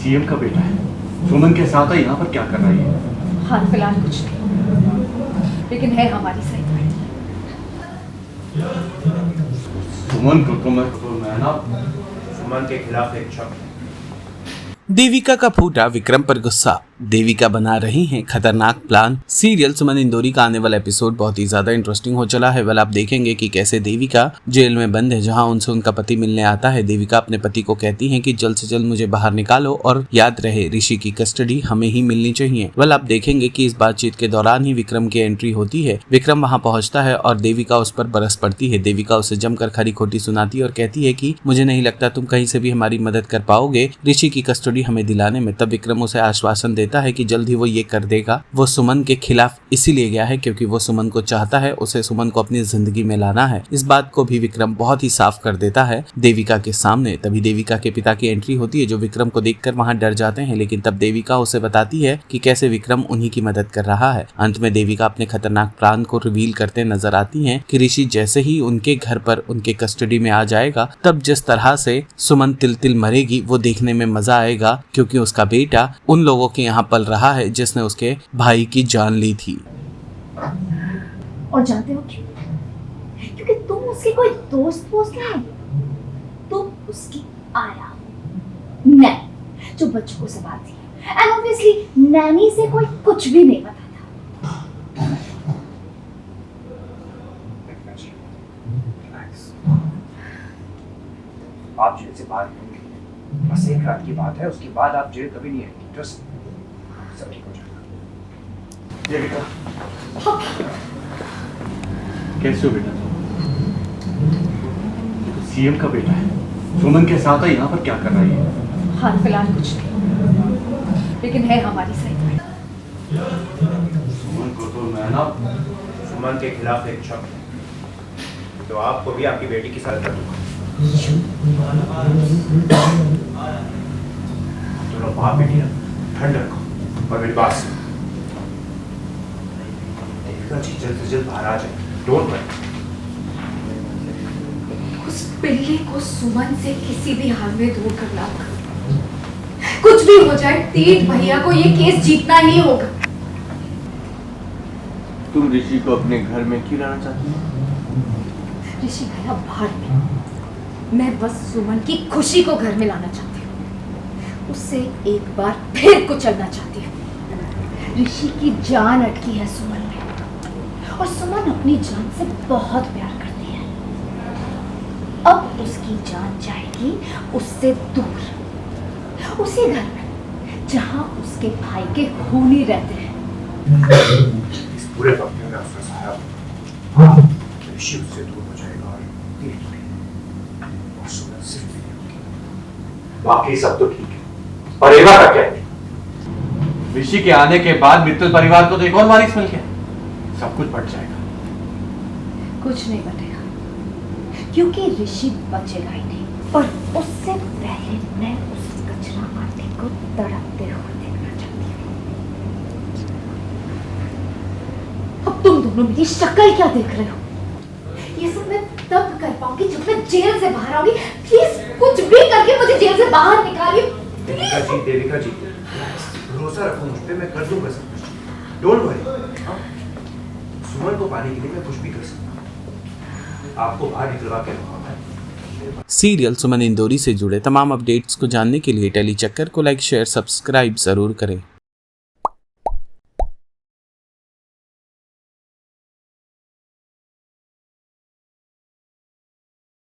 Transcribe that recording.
CM का बेटा है, सुमन के साथ है, यहाँ पर क्या कर रही है? हाल फिलहाल कुछ नहीं, लेकिन है हमारी सही में। सुमन को तो मैं ना सुमन के खिलाफ एक शब्द। देविका का फूटा विक्रम पर गुस्सा। देविका बना रही हैं खतरनाक प्लान। सीरियल सुमन इंदौरी का आने वाला एपिसोड बहुत ही ज्यादा इंटरेस्टिंग हो चला है। आप देखेंगे कि कैसे देविका जेल में बंद है, जहां उनसे उनका पति मिलने आता है। देविका अपने पति को कहती है कि जल्द से जल्द मुझे बाहर निकालो और याद रहे ऋषि की कस्टडी हमें ही मिलनी चाहिए। आप देखेंगे कि इस बातचीत के दौरान ही विक्रम की एंट्री होती है। विक्रम वहां पहुंचता है और देविका उस पर बरस पड़ती है। देविका उसे जमकर खरी खोटी सुनाती है और कहती है कि मुझे नहीं लगता तुम कहीं से भी हमारी मदद कर पाओगे ऋषि की कस्टडी हमें दिलाने में। तब विक्रम उसे आश्वासन देता है कि जल्द ही वो ये कर देगा। वो सुमन के खिलाफ इसीलिए गया है क्योंकि वो सुमन को चाहता है, उसे सुमन को अपनी जिंदगी में लाना है। इस बात को भी विक्रम बहुत ही साफ कर देता है देविका के सामने। तभी देविका के पिता की एंट्री होती है, जो विक्रम को देखकर वहां डर जाते हैं। लेकिन तब देविका उसे बताती है कि कैसे विक्रम उन्हीं की मदद कर रहा है। अंत में देविका अपने खतरनाक प्लान को रिवील करते नजर आती है कि ऋषि जैसे ही उनके घर पर उनके कस्टडी में आ जाएगा, तब जिस तरह से सुमन तिल तिल मरेगी वो देखने में मजा आएगा, क्योंकि उसका बेटा उन लोगों के यहाँ पल रहा है जिसने उसके भाई की जान ली थी। और जानते हो क्यों? क्योंकि तुम उसके कोई दोस्त नहीं, तुम उसकी आया नैनी, जो बच्चों को संभालती है। एंड ऑब्वियसली नैनी से कोई कुछ भी नहीं बताता। आप जेल से बाहर निकलेंगे, बस एक रात की बात है, उसके बाद आप जेल कभी नहीं आएंगे। ट्रस्ट, सब ठीक हो जाएगा। देविका, कैसे हो बेटा? सीएम का बेटा है, सुमन के साथ है, यहाँ पर क्या कर रही है? हाल फिलहाल कुछ नहीं, लेकिन है हमारी सही में। सुमन को तो मैं ना सुमन के खिलाफ एक शब्द तो आपको भी आपकी बेटी की सजा दूंगा। दोनों बाप बेटी ठंड रखो और मेरी बात सुनो। देविका जी जल्द से जल्द बाहर आ जाए, डोंट वरी। उस पिल्ले को सुमन से किसी भी हाल में दूर करना होगा। कुछ भी हो जाए, तीन भैया को ये केस जीतना ही होगा। तुम ऋषि को अपने घर में क्यों लाना चाहती हो? ऋषि गया बाहर में, मैं बस सुमन की खुशी को घर में लाना चाहती हूँ। उससे एक बार फिर कुचलना चाहती हूँ। ऋषि की जान अटकी है सुमन में, और सुमन अपनी जान से बहुत प्यार करती है। अब उसकी जान जाएगी उससे दूर, उसी घर में जहाँ उसके भाई के खूनी रहते हैं। इस पूरे वक्त में मैं उसका सहारा हूँ। ऋषि उससे दूर हो जाएगा और धीरे धीरे और सुमन सिर्फ मेरी होगी। बाकी सब तो ठीक है, पर एवा का क्या है? ऋषि के आने के बाद मित्तल परिवार को तो एक और वारिस मिल गया, सब कुछ बट जाएगा। कुछ नहीं बटेगा, क्योंकि ऋषि बचेगा ही नहीं। पर उससे पहले मैं उस कचरा आंटी को तड़पते हुए देखना चाहती हूँ। अब तुम दोनों मेरी शक्ल क्या देख रहे हो? ये सब मैं तब कर पाऊंगी जब मैं जेल से बाहर आऊंगी। प्लीज कुछ भी करके मुझे जेल से बाहर निकालिए। देविका जी, भरोसा रखो मुझ पे, मैं कर दूंगा सब कुछ। Don't worry. सुमन को पाने के लिए मैं कुछ भी कर सकता हूँ। आपको बाहर निकलवा के रखूंगा। सीरियल सुमन इंदौरी से जुड़े तमाम अपडेट्स को जानने के लिए टेली चक्कर को लाइक, शेयर, सब्सक्राइब जरूर करें।